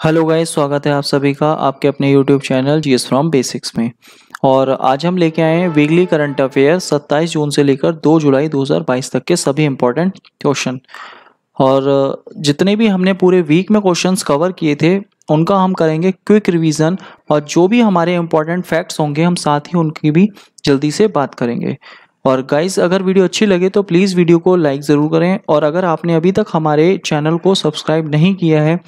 Hello guys, स्वागत है आप सभी का आपके अपने YouTube channel GS from basics में। और आज हम लेके आए हैं वीकली करंट अफेयर 27 जून से लेकर 2 जुलाई 2022 तक के सभी इंपॉर्टेंट क्वेश्चन। और जितने भी हमने पूरे वीक में क्वेश्चंस कवर किए थे उनका हम करेंगे क्विक रिवीजन, और जो भी हमारे इंपॉर्टेंट फैक्ट्स होंगे हम साथ ही उनकी भी जल्दी से बात करेंगे। और गाइस, अगर वीडियो अच्छी लगे तो प्लीज़ वीडियो को लाइक ज़रूर करें, और अगर आपने अभी तक हमारे चैनल को सब्सक्राइब नहीं किया है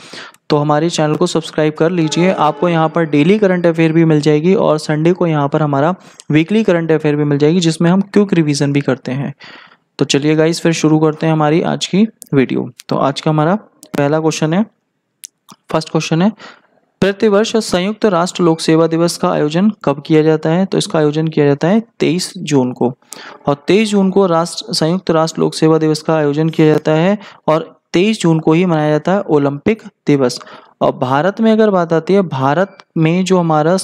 तो हमारे चैनल को सब्सक्राइब कर लीजिए। आपको यहाँ पर डेली करंट अफेयर भी मिल जाएगी और संडे को यहाँ पर हमारा वीकली करंट अफेयर भी मिल जाएगी, जिसमें हम क्विक रिवीजन भी करते हैं। तो चलिए गाइस, फिर शुरू करते हैं हमारी आज की वीडियो। तो आज का हमारा पहला क्वेश्चन है, फर्स्ट क्वेश्चन है, प्रतिवर्ष संयुक्त राष्ट्र लोक सेवा दिवस का आयोजन कब किया जाता है? तो इसका आयोजन किया जाता है 23 जून को। और 23 जून को संयुक्त राष्ट्र लोक सेवा दिवस का आयोजन किया जाता है, और 23 जून को ही मनाया जाता है ओलंपिक दिवस। और भारत में अगर बात आती है, भारत में जो हमारा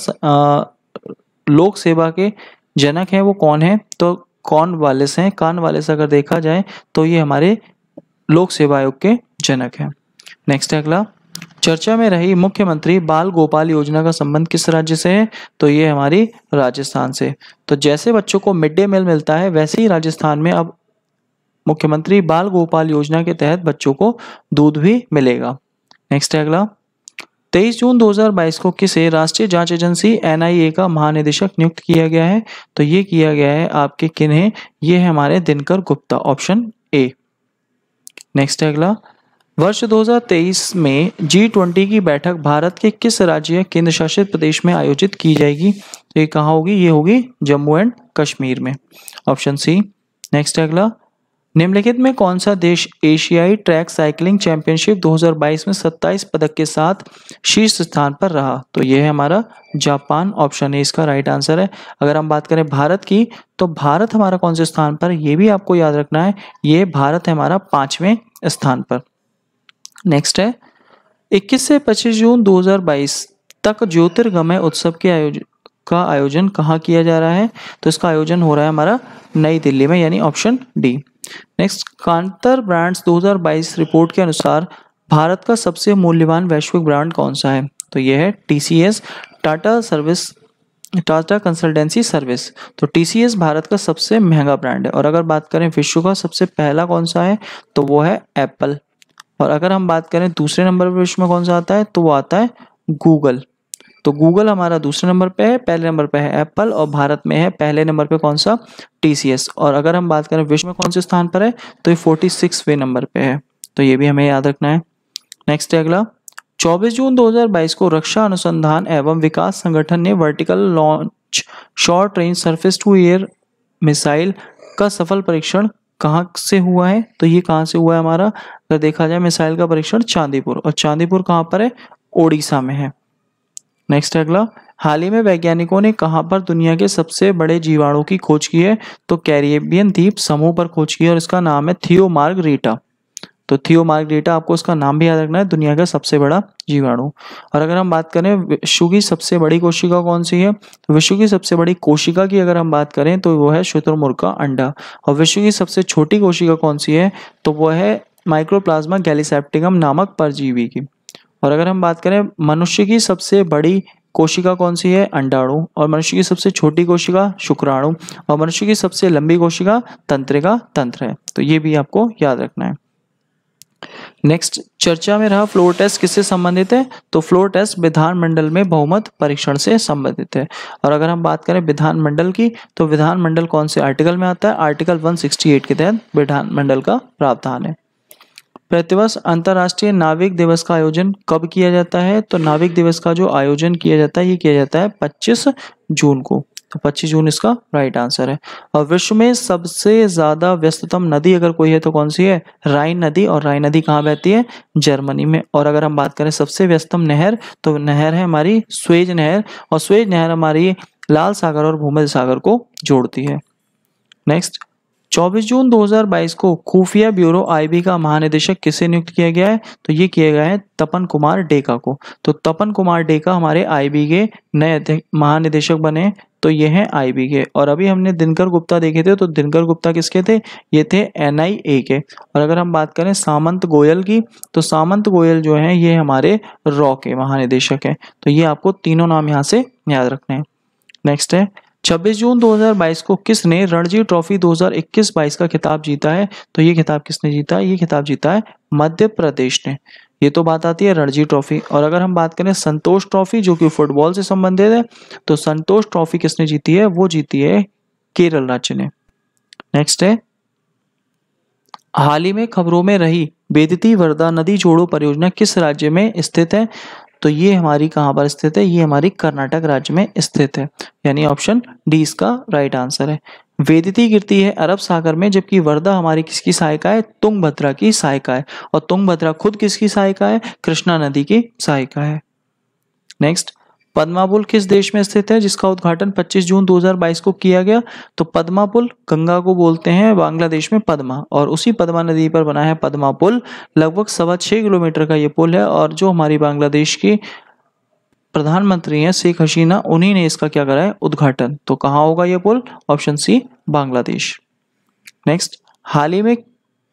लोक सेवा के जनक हैं वो कौन है? तो कॉर्नवालिस हैं। कॉर्नवालिस अगर देखा जाए तो ये हमारे लोक सेवा आयोग के जनक हैं। नेक्स्ट है अगला, चर्चा में रही मुख्यमंत्री बाल गोपाल योजना का संबंध किस राज्य से है? तो ये हमारी राजस्थान से। तो जैसे बच्चों को मिड डे मील मिलता है, वैसे ही राजस्थान में अब मुख्यमंत्री बाल गोपाल योजना के तहत बच्चों को दूध भी मिलेगा। नेक्स्ट है अगला, 23 जून 2022 को किसे राष्ट्रीय जांच एजेंसी एनआईए का महानिदेशक नियुक्त किया गया है? तो ये किया गया है आपके किन्हें? ये है हमारे Dinkar Gupta, option A. Next है अगला, वर्ष 2023 में G20 की बैठक भारत के किस राज्य या केंद्र शासित प्रदेश में आयोजित की जाएगी? तो ये कहाँ होगी? ये होगी जम्मू एंड कश्मीर में, ऑप्शन सी। नेक्स्ट है अगला, निम्नलिखित में कौन सा देश एशियाई ट्रैक साइकिलिंग चैंपियनशिप 2022 में 27 पदक के साथ शीर्ष स्थान पर रहा? तो ये है हमारा जापान, ऑप्शन ए इसका राइट आंसर है। अगर हम बात करें भारत की, तो भारत हमारा कौन से स्थान पर, ये भी आपको याद रखना है। ये भारत है हमारा 5वें स्थान पर। नेक्स्ट है, 21 से 25 जून 2022 तक ज्योतिर्गमय उत्सव के आयोजन कहाँ किया जा रहा है? तो इसका आयोजन हो रहा है हमारा नई दिल्ली में, यानी option D. Next, Kantar brands 2022 report के अनुसार भारत का सबसे मूल्यवान वैश्विक ब्रांड कौन सा है? तो यह है टीसीएस, टाटा कंसल्टेंसी सर्विस। तो टीसीएस भारत का सबसे महंगा ब्रांड है। और अगर बात करें विश्व का सबसे पहला कौन सा है, तो वो है एप्पल। और अगर हम बात करें दूसरे नंबर पर विश्व में कौन सा आता है, तो वो आता है गूगल। तो गूगल हमारा दूसरे नंबर पे है, पहले नंबर पे है एप्पल, और भारत में है पहले नंबर पे कौन सा? टीसीएस। और अगर हम बात करें विश्व में कौन से स्थान पर है, तो ये 46वें नंबर पे है। तो ये भी हमें याद रखना है। नेक्स्ट है अगला, 24 जून 2022 को रक्षा अनुसंधान एवं विकास संगठन ने vertical launch short range surface to air missile का सफल परीक्षण कहाँ से हुआ है? तो ये कहाँ से हुआ है हमारा? अगर देखा जाए मिसाइल का परीक्षण चांदीपुर, और चांदीपुर कहाँ पर है? ओडिशा में है। नेक्स्ट है अगला, हाल ही में वैज्ञानिकों ने कहाँ पर दुनिया के सबसे बड़े जीवाणु की खोज की है? तो कैरिबियन द्वीप समूह पर खोज की है, और इसका नाम है थियो मार्गरीटा। तो थियो मार्गरीटा, आपको इसका नाम भी याद रखना है, दुनिया का सबसे बड़ा जीवाणु। और अगर हम बात करें विश्व की सबसे बड़ी कोशिका कौन सी है, तो विश्व की सबसे बड़ी कोशिका की अगर हम बात करें तो वो है शुतुरमुर्ग का अंडा। और विश्व की सबसे छोटी कोशिका कौन सी है, तो वो है माइक्रोप्लाज्मा गैलीसेप्टिकम नामक परजीवी की। और अगर हम बात करें मनुष्य की सबसे बड़ी कोशिका कौन सी है, अंडाणु। और मनुष्य की सबसे छोटी कोशिका शुक्राणु। और मनुष्य की सबसे लंबी कोशिका तंत्रिका तंत्र है। तो ये भी आपको याद रखना है। नेक्स्ट, चर्चा में रहा फ्लोर टेस्ट किससे संबंधित है? तो फ्लोर टेस्ट विधानमंडल में बहुमत परीक्षण से संबंधित है। और अगर हम बात करें विधानमंडल की, तो विधानमंडल कौन से आर्टिकल में आता है? आर्टिकल 168 के तहत विधानमंडल का प्रावधान है। प्रतिवर्ष अंतर्राष्ट्रीय नाविक दिवस का आयोजन कब किया जाता है? तो नाविक दिवस का जो आयोजन किया जाता है ये किया जाता है 25 जून को। तो 25 जून इसका राइट आंसर है। और विश्व में सबसे ज्यादा व्यस्ततम नदी अगर कोई है तो कौन सी है? राइन नदी। और राइन नदी कहाँ बहती है? जर्मनी में। और अगर हम बात करें सबसे व्यस्ततम नहर, तो नहर है हमारी स्वेज नहर। और स्वेज नहर हमारी लाल सागर और भूमध्य सागर को जोड़ती है। नेक्स्ट, 24 जून 2022 को खुफिया ब्यूरो आईबी का महानिदेशक किसे नियुक्त किया गया है? तो ये किया गया है तपन कुमार डेका को। तो तपन कुमार डेका हमारे आईबी के नए महानिदेशक बने तो ये हैं IB के। और अभी हमने दिनकर गुप्ता देखे थे, तो दिनकर गुप्ता किसके थे? ये थे NIA के। और अगर हम बात करें सामंत गोयल की, तो सामंत गोयल जो हैं ये हमारे रॉ के महानिदेशक हैं। तो ये आपको तीनों नाम यहाँ से याद रखने हैं। नेक्स्ट है 26 जून 2022 को किसने रणजी ट्रॉफी 2021-22 का खिताब जीता है? तो ये खिताब किसने जीता है? ये खिताब जीता है मध्य प्रदेश ने। ये तो बात आती है रणजी ट्रॉफी। और अगर हम बात करें संतोष ट्रॉफी जो कि फुटबॉल से संबंधित है, तो संतोष ट्रॉफी किसने जीती है? वो जीती है केरल राज्य ने। नेक्स्ट है हाल ही में खबरों में रही बेदती वर्धा नदी जोड़ो परियोजना किस राज्य में स्थित है? तो ये हमारी कहाँ पर स्थित है? ये हमारी कर्नाटक राज्य में स्थित है, यानी ऑप्शन डी इसका राइट आंसर है। वेदिती गिरती है अरब सागर में, जबकि वर्धा हमारी किसकी सहायिका है? तुंगभद्रा की सहायिका है। और तुंगभद्रा खुद किसकी सहायिका है? कृष्णा नदी की सहायिका है। नेक्स्ट पद्मा पुल किस देश में स्थित है जिसका उद्घाटन 25 जून 2022 को किया गया? तो पद्मा पुल गंगा को बोलते हैं बांग्लादेश में पद्मा, और उसी पद्मा नदी पर बना है पद्मा पुल। लगभग 6.25 किलोमीटर का ये पुल है, और जो हमारी बांग्लादेश की प्रधानमंत्री हैं शेख हसीना, उन्हीं ने इसका क्या करा है? उद्घाटन। तो कहाँ होगा ये पुल? Option C Bangladesh. नेक्स्ट हाल ही में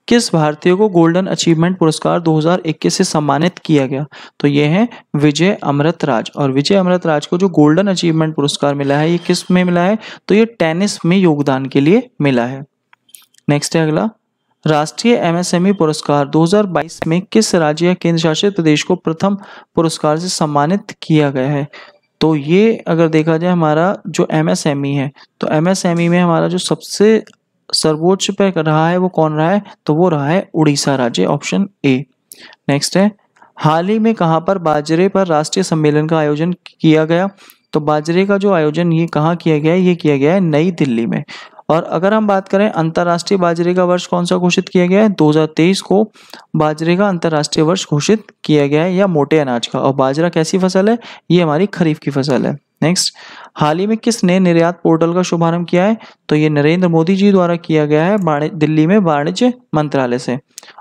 किस भारतीय को गोल्डन अचीवमेंट पुरस्कार 2021 से सम्मानित किया गया? तो ये है विजय अमृतराज। और विजय अमृतराज को जो गोल्डन अचीवमेंट पुरस्कार मिला है, ये किस में मिला है? तो ये टेनिस में योगदान के लिए मिला है। नेक्स्ट है अगला राष्ट्रीय MSME पुरस्कार 2022 में किस राज्य या केंद्र शासित प्रदेश को प्रथम पुरस्कार से सम्मानित किया गया है? तो ये अगर देखा जाए हमारा जो MSME है, तो MSME में हमारा जो सबसे सर्वोच्च पे रहा है वो कौन रहा है? तो वो रहा है उड़ीसा राज्य, ऑप्शन ए। नेक्स्ट है हाल ही में कहाँ पर बाजरे पर राष्ट्रीय सम्मेलन का आयोजन किया गया? तो बाजरे का जो आयोजन ये कहाँ किया गया है? ये किया गया है नई दिल्ली में। और अगर हम बात करें अंतर्राष्ट्रीय बाजरे का वर्ष कौन सा घोषित किया गया है? 2023 को बाजरे का अंतर्राष्ट्रीय वर्ष घोषित किया गया है, या मोटे अनाज का। और बाजरा कैसी फसल है? ये हमारी खरीफ की फसल है। नेक्स्ट हाल ही में किसने निर्यात पोर्टल का शुभारंभ किया है? तो ये नरेंद्र मोदी जी द्वारा किया गया है दिल्ली में वाणिज्य मंत्रालय से।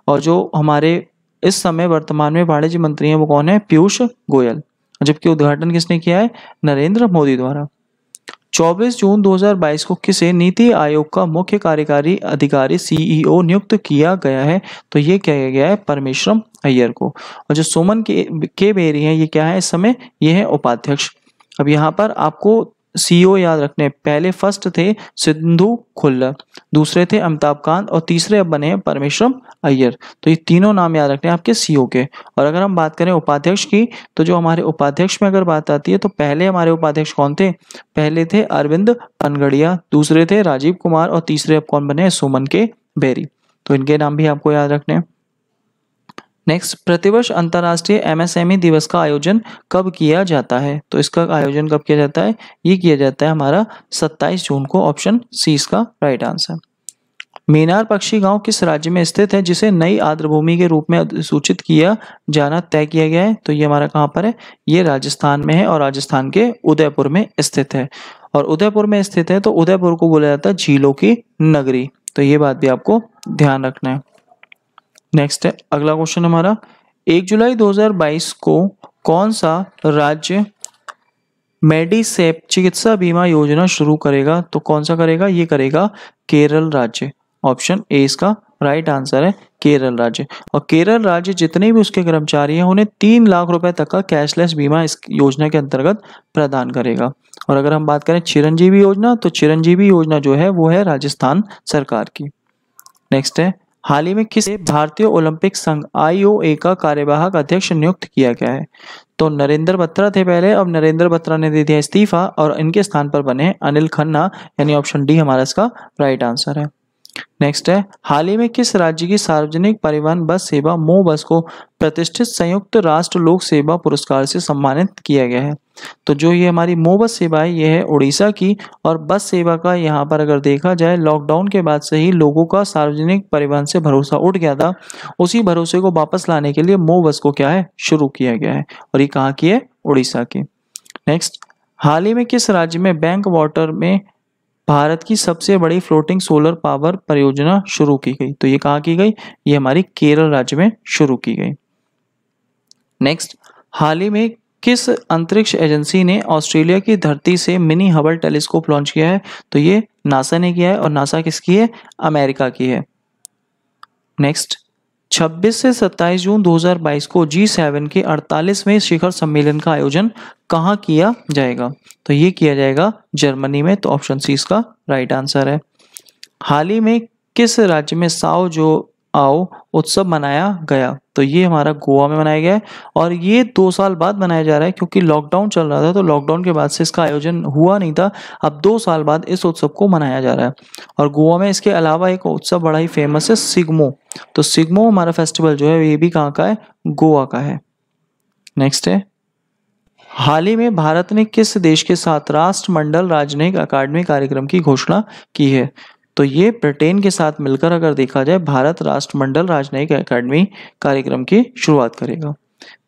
और जो हमारे इस समय वर्तमान में वाणिज्य मंत्री हैं वो कौन है? पीयूष गोयल। जबकि उद्घाटन किसने किया है? नरेंद्र मोदी द्वारा। 24 जून 2022 को किसे नीति आयोग का मुख्य कार्यकारी अधिकारी CEO नियुक्त किया गया है? तो ये किया गया है परमेश्वरम अय्यर को। और जो सुमन के बेरी हैं ये क्या है इस समय? ये है उपाध्यक्ष। अब यहाँ पर आपको CEO याद रखने, पहले फर्स्ट थे सिंधु खुल्लर, दूसरे थे अमिताभ कांत, और तीसरे अब बने हैं परमेश्वरम अय्यर। तो ये तीनों नाम याद रखने आपके CEO के। और अगर हम बात करें उपाध्यक्ष की, तो जो हमारे उपाध्यक्ष में अगर बात आती है, तो पहले हमारे उपाध्यक्ष कौन थे? पहले थे अरविंद पनगड़िया, दूसरे थे राजीव कुमार, और तीसरे अब कौन बने हैं? सुमन के बेरी। तो इनके नाम भी आपको याद रखने हैं। नेक्स्ट प्रतिवर्ष अंतर्राष्ट्रीय MSME दिवस का आयोजन कब किया जाता है? तो इसका आयोजन कब किया जाता है? ये किया जाता है हमारा 27 जून को, ऑप्शन सी इसका राइट आंसर। मीनार पक्षी गांव किस राज्य में स्थित है जिसे नई आर्द्रभूमि के रूप में अधिसूचित किया जाना तय किया गया है? तो ये हमारा कहाँ पर है? ये राजस्थान में है, और राजस्थान के उदयपुर में स्थित है। और उदयपुर में स्थित है तो उदयपुर को बोला जाता है झीलों की नगरी। तो ये बात भी आपको ध्यान रखना है। नेक्स्ट है अगला क्वेश्चन हमारा 1 जुलाई 2022 को कौन सा राज्य मेडिसेप चिकित्सा बीमा योजना शुरू करेगा? तो कौन सा करेगा? ये करेगा केरल राज्य, ऑप्शन ए इसका राइट आंसर है केरल राज्य। और केरल राज्य जितने भी उसके कर्मचारी हैं उन्हें 3 लाख रुपए तक का कैशलेस बीमा इस योजना के अंतर्गत प्रदान करेगा। और अगर हम बात करें चिरंजीवी योजना, तो चिरंजीवी योजना जो है वो है राजस्थान सरकार की। नेक्स्ट है हाल ही में किसे भारतीय ओलंपिक संघ IOA का कार्यवाहक अध्यक्ष नियुक्त किया गया है? तो नरेंद्र बत्रा थे पहले, अब नरेंद्र बत्रा ने दे दिया इस्तीफा, और इनके स्थान पर बने अनिल खन्ना, यानी ऑप्शन डी हमारा इसका राइट आंसर है। नेक्स्ट है हाल ही में किस राज्य की सार्वजनिक परिवहन बस सेवा मो बस को प्रतिष्ठित संयुक्त राष्ट्र लोक सेवा पुरस्कार से सम्मानित किया गया है? तो जो ये हमारी मो बस सेवा है ये है उड़ीसा की। और बस सेवा का यहाँ पर अगर देखा जाए, लॉकडाउन के बाद से ही लोगों का सार्वजनिक परिवहन से भरोसा उठ गया था, उसी भरोसे को वापस लाने के लिए मो बस को क्या है शुरू किया गया है, और ये कहाँ की है? उड़ीसा की। नेक्स्ट हाल ही में किस राज्य में बैंक वाटर में भारत की सबसे बड़ी फ्लोटिंग सोलर पावर परियोजना शुरू की गई? तो ये कहाँ की गई? ये हमारी केरल राज्य में शुरू की गई। नेक्स्ट हाल ही में किस अंतरिक्ष एजेंसी ने ऑस्ट्रेलिया की धरती से मिनी हबल टेलीस्कोप लॉन्च किया है? तो ये नासा ने किया है, और नासा किसकी है? अमेरिका की है। नेक्स्ट, 26 से 27 जून 2022 को G7 के 48वें शिखर सम्मेलन का आयोजन कहाँ किया जाएगा? तो ये किया जाएगा जर्मनी में। तो ऑप्शन सी इसका राइट आंसर है। हाल ही में किस राज्य में साओ जो आओ उत्सव मनाया गया? तो ये हमारा गोवा में मनाया गया है, और ये 2 साल बाद मनाया जा रहा है क्योंकि लॉकडाउन चल रहा था, तो लॉकडाउन के बाद से इसका आयोजन हुआ नहीं था। अब 2 साल बाद इस उत्सव को मनाया जा रहा है। और गोवा में इसके अलावा एक उत्सव बड़ा ही फेमस है, सिग्मो। तो सिग्मो हमारा फेस्टिवल जो है ये भी कहाँ का है? गोवा का है। नेक्स्ट है, हाल ही में भारत ने किस देश के साथ राष्ट्रमंडल राजनयिक अकादमी कार्यक्रम की घोषणा की है? तो ये ब्रिटेन के साथ मिलकर अगर देखा जाए, भारत राष्ट्रमंडल राजनयिक अकादमी कार्यक्रम की शुरुआत करेगा।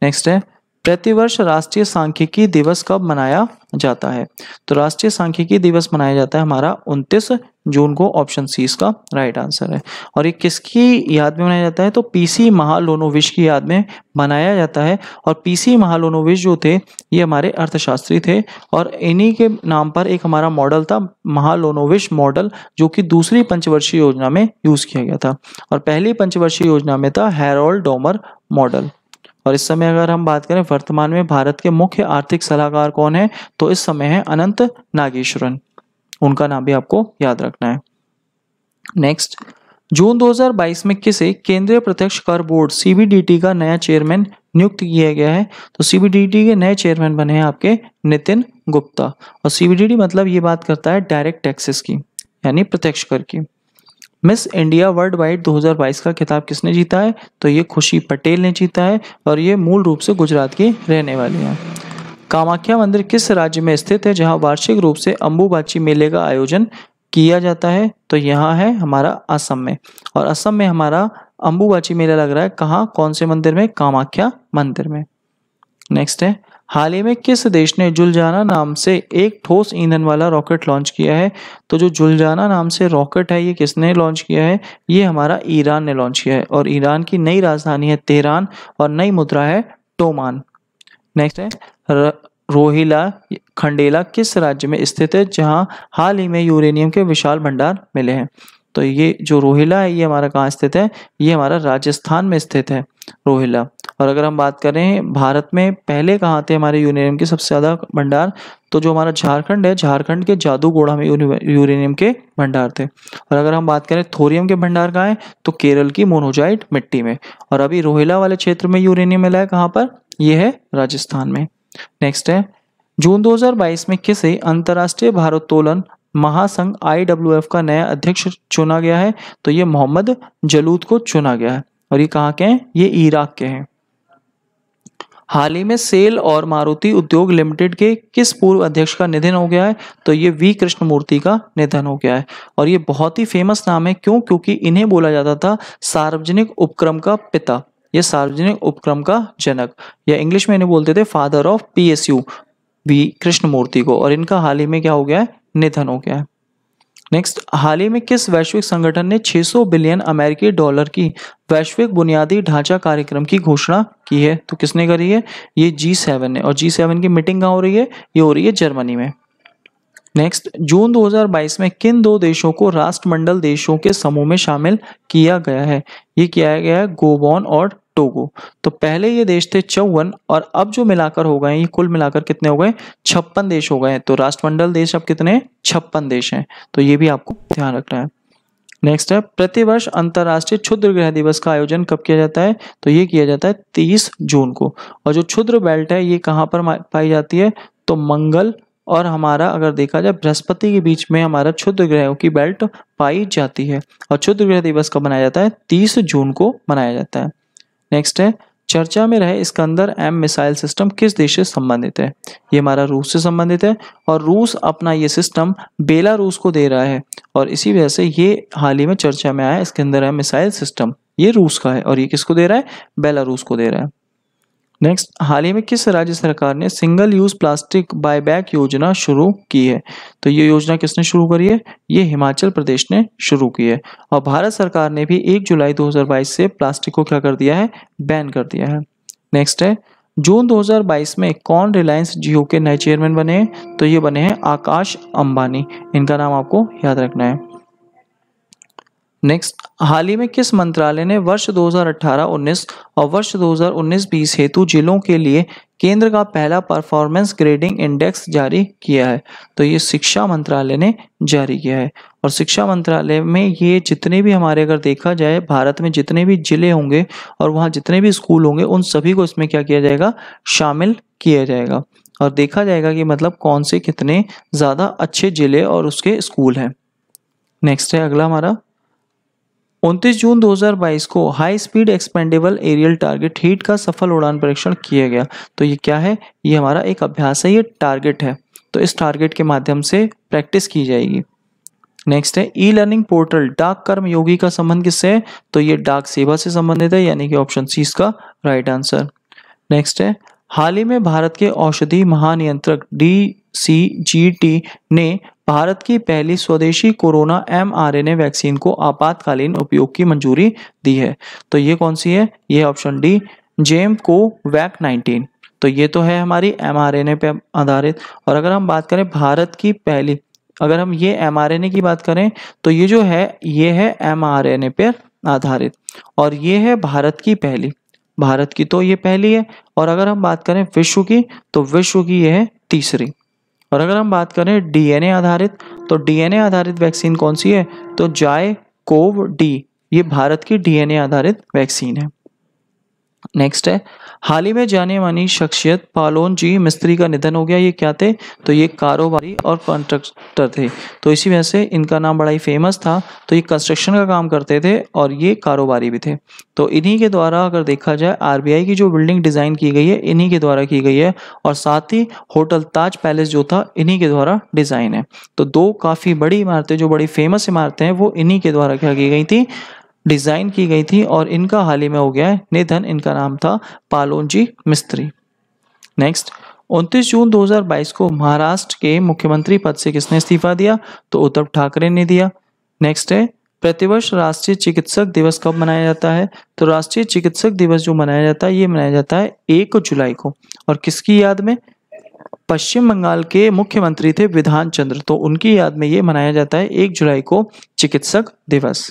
नेक्स्ट है, प्रतिवर्ष राष्ट्रीय सांख्यिकी दिवस कब मनाया जाता है? तो राष्ट्रीय सांख्यिकी दिवस मनाया जाता है हमारा 29 जून को। ऑप्शन सी इसका राइट आंसर है। और ये किसकी याद में मनाया जाता है? तो पीसी महालोनोविच की याद में मनाया जाता है। और पीसी महालोनोविच जो थे ये हमारे अर्थशास्त्री थे, और इन्हीं के नाम पर एक हमारा मॉडल था महालोनोविच मॉडल, जो कि दूसरी पंचवर्षीय योजना में यूज किया गया था। और पहली पंचवर्षीय योजना में था हैरोल्ड डोमर मॉडल। और इस समय अगर हम बात करें वर्तमान में भारत के मुख्य आर्थिक सलाहकार कौन है? तो इस समय है अनंत नागेश्वरन। उनका नाम भी आपको याद रखना है। नेक्स्ट, जून 2022 में किसे केंद्रीय प्रत्यक्ष कर बोर्ड सीबीडीटी का नया चेयरमैन नियुक्त किया गया है? तो सीबीडीटी के नए चेयरमैन बने हैं आपके नितिन गुप्ता। और सीबीडीटी मतलब ये बात करता है डायरेक्ट टैक्सेस की, यानी प्रत्यक्ष कर की। मिस इंडिया वर्ल्ड वाइड 2022 का खिताब किसने जीता है? तो ये खुशी पटेल ने जीता है, और ये मूल रूप से गुजरात की रहने वाली हैं। कामाख्या मंदिर किस राज्य में स्थित है जहां वार्षिक रूप से अंबुबाची मेले का आयोजन किया जाता है? तो यहाँ है हमारा असम में। और असम में हमारा अंबुबाची मेला लग रहा है कहाँ? कौन से मंदिर में? कामाख्या मंदिर में। नेक्स्ट है, हाल ही में किस देश ने जुलजाना नाम से एक ठोस ईंधन वाला रॉकेट लॉन्च किया है? तो जो जुलजाना नाम से रॉकेट है ये किसने लॉन्च किया है? ये हमारा ईरान ने लॉन्च किया है। और ईरान की नई राजधानी है तेहरान, और नई मुद्रा है टोमान। नेक्स्ट है, रोहिला खंडेला किस राज्य में स्थित है जहां हाल ही में यूरेनियम के विशाल भंडार मिले हैं? तो ये जो रोहिला है ये हमारा कहाँ स्थित है? ये हमारा राजस्थान में स्थित है रोहिला। और अगर हम बात करें भारत में पहले कहाँ थे हमारे यूरेनियम के सबसे ज्यादा भंडार, तो जो हमारा झारखंड है, झारखंड के जादूगोड़ा में यूरेनियम के भंडार थे। और अगर हम बात करें थोरियम के भंडार कहाँ है, तो केरल की मोनोजाइट मिट्टी में। और अभी रोहिला वाले क्षेत्र में यूरेनियम मिला है कहाँ पर? ये है राजस्थान में। नेक्स्ट है, जून 2022 में किसे अंतर्राष्ट्रीय भारोत्तोलन महासंघ IWF का नया अध्यक्ष चुना गया है? तो ये मोहम्मद जलूद को चुना गया है। और ये कहाँ के हैं? ये इराक के हैं। हाल ही में सेल और मारुति उद्योग लिमिटेड के किस पूर्व अध्यक्ष का निधन हो गया है? तो ये वी कृष्णमूर्ति का निधन हो गया है। और ये बहुत ही फेमस नाम है, क्यों? क्योंकि इन्हें बोला जाता था सार्वजनिक उपक्रम का पिता, ये सार्वजनिक उपक्रम का जनक, या इंग्लिश में इन्हें बोलते थे father of PSU, V Krishnamurthy को। और इनका हाल ही में क्या हो गया है? निधन हो गया है। नेक्स्ट, हाल ही में किस वैश्विक संगठन ने 600 बिलियन अमेरिकी डॉलर की वैश्विक बुनियादी ढांचा कार्यक्रम की घोषणा की है? तो किसने करी है? ये G7 ने। और G7 की मीटिंग कहाँ हो रही है? ये हो रही है जर्मनी में। नेक्स्ट, जून 2022 में किन 2 देशों को राष्ट्रमंडल देशों के समूह में शामिल किया गया है? ये किया गया है गोबोन और टोगो। तो पहले ये देश थे 54, और अब जो मिलाकर हो गए ये कुल मिलाकर कितने हो गए? 56 देश हो गए। तो राष्ट्रमंडल देश अब कितने? 56 देश हैं। तो ये भी आपको ध्यान रखना है। नेक्स्ट है, प्रतिवर्ष अंतर्राष्ट्रीय क्षुद्र ग्रह दिवस का आयोजन कब किया जाता है? तो ये किया जाता है 30 जून को। और जो क्षुद्र बेल्ट है ये कहाँ पर पाई जाती है? तो मंगल और हमारा अगर देखा जाए बृहस्पति के बीच में हमारा क्षुद्र ग्रहों की बेल्ट पाई जाती है। और क्षुद्र ग्रह दिवस कब मनाया जाता है? 30 जून को मनाया जाता है। नेक्स्ट है, चर्चा में रहे इस्कंदर-M मिसाइल सिस्टम किस देश से संबंधित है? ये हमारा रूस से संबंधित है, और रूस अपना ये सिस्टम बेलारूस को दे रहा है। और इसी वजह से ये हाल ही में चर्चा में आया इस्कंदर-M मिसाइल सिस्टम, ये रूस का है, और ये किसको दे रहा है? बेलारूस को दे रहा है। नेक्स्ट, हाल ही में किस राज्य सरकार ने सिंगल यूज प्लास्टिक बायबैक योजना शुरू की है? तो ये योजना किसने शुरू करी है? ये हिमाचल प्रदेश ने शुरू की है। और भारत सरकार ने भी 1 जुलाई 2022 से प्लास्टिक को क्या कर दिया है? बैन कर दिया है। नेक्स्ट है, जून 2022 में कौन रिलायंस जियो के नए चेयरमैन बने हैं? तो ये बने हैं आकाश अंबानी। इनका नाम आपको याद रखना है। नेक्स्ट, हाल ही में किस मंत्रालय ने वर्ष 2018-19 और वर्ष 2019-20 हेतु जिलों के लिए केंद्र का पहला परफॉर्मेंस ग्रेडिंग इंडेक्स जारी किया है? तो ये शिक्षा मंत्रालय ने जारी किया है। और शिक्षा मंत्रालय में ये जितने भी हमारे अगर देखा जाए भारत में जितने भी जिले होंगे और वहाँ जितने भी स्कूल होंगे उन सभी को इसमें क्या किया जाएगा, शामिल किया जाएगा और देखा जाएगा कि मतलब कौन से कितने ज़्यादा अच्छे जिले और उसके स्कूल हैं। नेक्स्ट है अगला हमारा, 29 जून 2022 को high speed expendable aerial target HEAT का सफल उड़ान परीक्षण किया गया। तो ये क्या है, ये हमारा एक अभ्यास है, ये टारगेट है। तो इस टारगेट के माध्यम से प्रैक्टिस की जाएगी। नेक्स्ट है, ई लर्निंग पोर्टल डाक कर्मयोगी का संबंध किससे है? तो ये डाक सेवा से संबंधित है, यानी कि ऑप्शन सी इसका राइट आंसर। नेक्स्ट है, हाल ही में भारत के औषधि महानियंत्रक DCGT ने भारत की पहली स्वदेशी कोरोना mRNA वैक्सीन को आपातकालीन उपयोग की मंजूरी दी है। तो ये कौन सी है? ये ऑप्शन डी, JEM-COVAX-19। तो ये तो है हमारी mRNA पे आधारित। और अगर हम बात करें भारत की पहली, अगर हम ये mRNA की बात करें तो ये जो है ये है mRNA पे आधारित और ये है भारत की पहली। भारत की तो ये पहली है। और अगर हम बात करें विश्व की तो विश्व की ये है तीसरी। और अगर हम बात करें DNA आधारित तो DNA आधारित वैक्सीन कौन सी है? तो JYCOV-D, ये भारत की DNA आधारित वैक्सीन है। नेक्स्ट है, हाल ही में जाने मानी शख्सियत पालोन जी मिस्त्री का निधन हो गया। ये क्या थे? तो ये कारोबारी और कॉन्ट्रैक्टर थे। तो इसी वजह से इनका नाम बड़ा ही फेमस था। तो ये कंस्ट्रक्शन का काम करते थे और ये कारोबारी भी थे। तो इन्हीं के द्वारा अगर देखा जाए RBI की जो बिल्डिंग डिज़ाइन की गई है इन्हीं के द्वारा की गई है और साथ ही होटल ताज पैलेस जो था इन्हीं के द्वारा डिज़ाइन है। तो दो काफ़ी बड़ी इमारतें जो बड़ी फेमस इमारतें हैं वो इन्हीं के द्वारा क्या की गई थी, डिजाइन की गई थी और इनका हाल ही में हो गया है निधन। इनका नाम था पालोनजी मिस्त्री। नेक्स्ट, 29 जून 2022 को महाराष्ट्र के मुख्यमंत्री पद से किसने इस्तीफा दिया? तो उद्धव ठाकरे ने दिया। नेक्स्ट है, प्रतिवर्ष राष्ट्रीय चिकित्सक दिवस कब मनाया जाता है? तो राष्ट्रीय चिकित्सक दिवस जो मनाया जाता है ये मनाया जाता है 1 जुलाई को। और किसकी याद में? पश्चिम बंगाल के मुख्यमंत्री थे विधान चंद्र, तो उनकी याद में ये मनाया जाता है 1 जुलाई को चिकित्सक दिवस।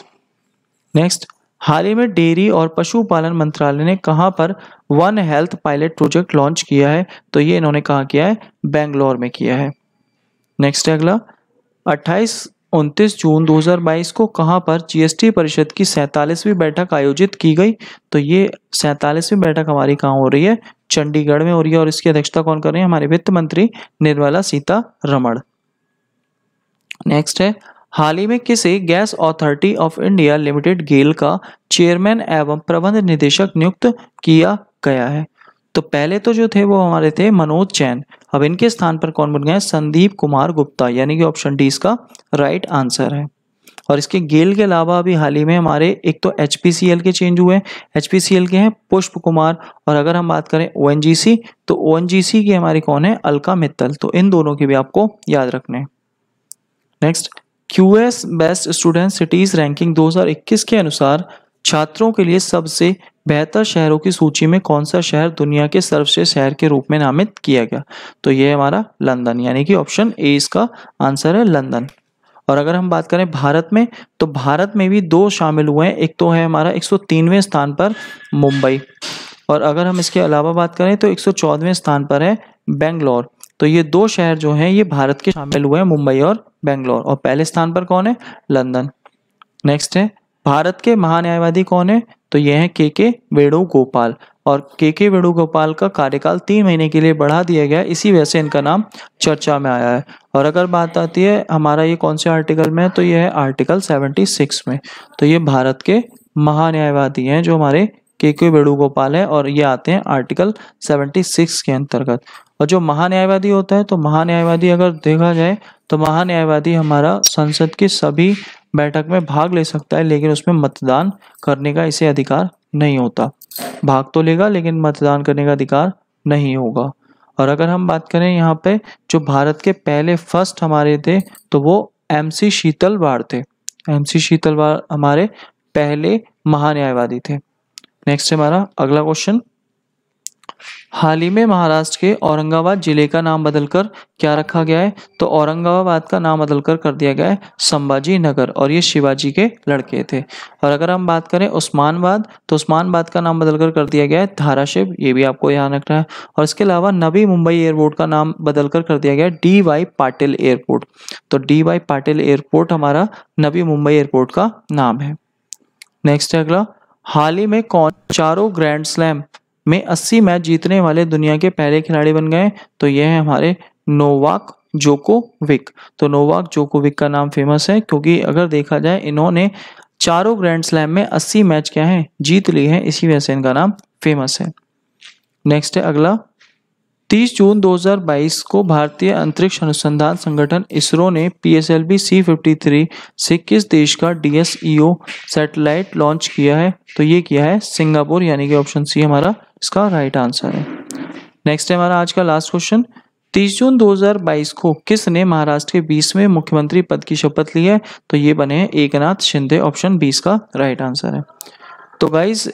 नेक्स्ट, हाल ही में डेयरी और पशुपालन मंत्रालय ने कहां पर one health pilot project launch किया है? तो ये इन्होंने कहाँ किया है? बेंगलोर में किया है। नेक्स्ट है अगला, 28-29 जून 2022 को कहां पर GST परिषद की 47वीं बैठक आयोजित की गई? तो ये 47वीं बैठक हमारी कहाँ हो रही है? चंडीगढ़ में हो रही है। और इसकी अध्यक्षता कौन कर रहे हैं? हमारे वित्त मंत्री निर्मला सीतारमण। नेक्स्ट है, हाल ही में किसे Gas Authority of India Limited GAIL का चेयरमैन एवं प्रबंध निदेशक नियुक्त किया गया है? तो पहले तो जो थे वो हमारे थे मनोज जैन। अब इनके स्थान पर कौन बन गए? संदीप कुमार गुप्ता, यानी कि ऑप्शन डी इसका राइट आंसर है। और इसके गेल के अलावा अभी हाल ही में हमारे एक तो HPCL के चेंज हुए हैं। HPCL के हैं पुष्प कुमार। और अगर हम बात करें ONGC तो ONGC की हमारी कौन है? अलका मित्तल। तो इन दोनों के भी आपको याद रखने। Next, QS best student cities ranking 2021 के अनुसार छात्रों के लिए सबसे बेहतर शहरों की सूची में कौन सा शहर दुनिया के सर्वश्रेष्ठ शहर के रूप में नामित किया गया? तो ये हमारा लंदन, यानी कि ऑप्शन ए इसका आंसर है लंदन। और अगर हम बात करें भारत में तो भारत में भी दो शामिल हुए हैं। एक तो है हमारा 103वें स्थान पर मुंबई और अगर हम इसके अलावा बात करें तो 114वें स्थान पर है बेंगलोर। तो ये दो शहर जो हैं ये भारत के शामिल हुए हैं, मुंबई और बेंगलोर। और पहले स्थान पर कौन है? लंदन। नेक्स्ट है, भारत के महान्यायवादी कौन है? तो ये हैं KK वेणुगोपाल। और KK वेणुगोपाल का कार्यकाल 3 महीने के लिए बढ़ा दिया गया, इसी वजह से इनका नाम चर्चा में आया है। और अगर बात आती है हमारा ये कौन से आर्टिकल में है तो ये है आर्टिकल 76 में। तो ये भारत के महान्यायवादी हैं जो हमारे KK वेणुगोपाल है और ये आते हैं आर्टिकल 76 के अंतर्गत। और जो महान्यायवादी होता है तो महान्यायवादी अगर देखा जाए तो महान्यायवादी हमारा संसद की सभी बैठक में भाग ले सकता है, लेकिन उसमें मतदान करने का इसे अधिकार नहीं होता। भाग तो लेगा लेकिन मतदान करने का अधिकार नहीं होगा। और अगर हम बात करें यहाँ पे जो भारत के पहले फर्स्ट हमारे थे तो वो MC शीतलवाड़ थे। MC शीतलवाड़ हमारे पहले महान्यायवादी थे। नेक्स्ट हमारा अगला क्वेश्चन, हाल ही में महाराष्ट्र के औरंगाबाद जिले का नाम बदलकर क्या रखा गया है? तो औरंगाबाद का नाम बदलकर कर दिया गया है संभाजी नगर, और ये शिवाजी के लड़के थे। और अगर हम बात करें उस्मानाबाद, तो उस्मानाबाद का नाम बदलकर कर दिया गया है धाराशिव, ये भी आपको याद रखना है। और इसके अलावा नवी मुंबई एयरपोर्ट का नाम बदलकर कर दिया गया है डी.वाई. पाटिल एयरपोर्ट। तो डी.वाई. पाटिल एयरपोर्ट हमारा नवी मुंबई एयरपोर्ट का नाम है। नेक्स्ट है अगला, हाल ही में कौन चारों ग्रैंड स्लैम में 80 मैच जीतने वाले दुनिया के पहले खिलाड़ी बन गए? तो ये है हमारे नोवाक जोकोविक। तो नोवाक जोकोविक का नाम फेमस है क्योंकि अगर देखा जाए इन्होंने चारों ग्रैंड स्लैम में 80 मैच क्या है जीत लिए हैं, इसी वजह से इनका नाम फेमस है। नेक्स्ट है अगला, 30 जून 2022 को भारतीय अंतरिक्ष अनुसंधान संगठन इसरो ने PSLV C-53 से किस देश का DSEO सैटेलाइट लॉन्च किया है? तो ये किया है सिंगापुर, यानी कि ऑप्शन सी हमारा इसका राइट आंसर है। नेक्स्ट है हमारा आज का लास्ट क्वेश्चन, 30 जून 2022 को किसने महाराष्ट्र के 20वें मुख्यमंत्री पद की शपथ ली है? तो ये बने हैं एकनाथ शिंदे, ऑप्शन 20 का राइट आंसर है। तो गाइज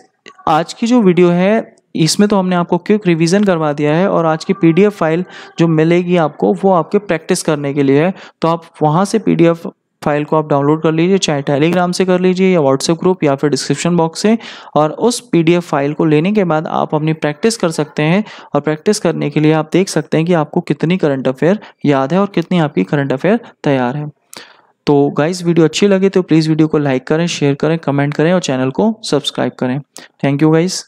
आज की जो वीडियो है इसमें तो हमने आपको क्विक रिवीजन करवा दिया है, और आज की PDF फाइल जो मिलेगी आपको वो आपके प्रैक्टिस करने के लिए है। तो आप वहाँ से PDF फाइल को आप डाउनलोड कर लीजिए, चाहे टेलीग्राम से कर लीजिए या व्हाट्सएप ग्रुप या फिर डिस्क्रिप्शन बॉक्स से। और उस PDF फाइल को लेने के बाद आप अपनी प्रैक्टिस कर सकते हैं, और प्रैक्टिस करने के लिए आप देख सकते हैं कि आपको कितनी करंट अफेयर याद है और कितनी आपकी करंट अफेयर तैयार है। तो गाइस वीडियो अच्छी लगे तो प्लीज़ वीडियो को लाइक करें, शेयर करें, कमेंट करें और चैनल को सब्सक्राइब करें। Thank you guys.